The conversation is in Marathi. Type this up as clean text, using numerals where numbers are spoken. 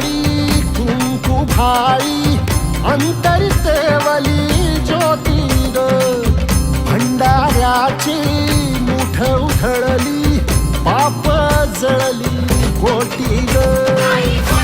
घडी कुंकू भाळी अंतरी तेवली ज्योती ग भंडाऱ्याची मुठ उधळली पाप जळली कोटी ग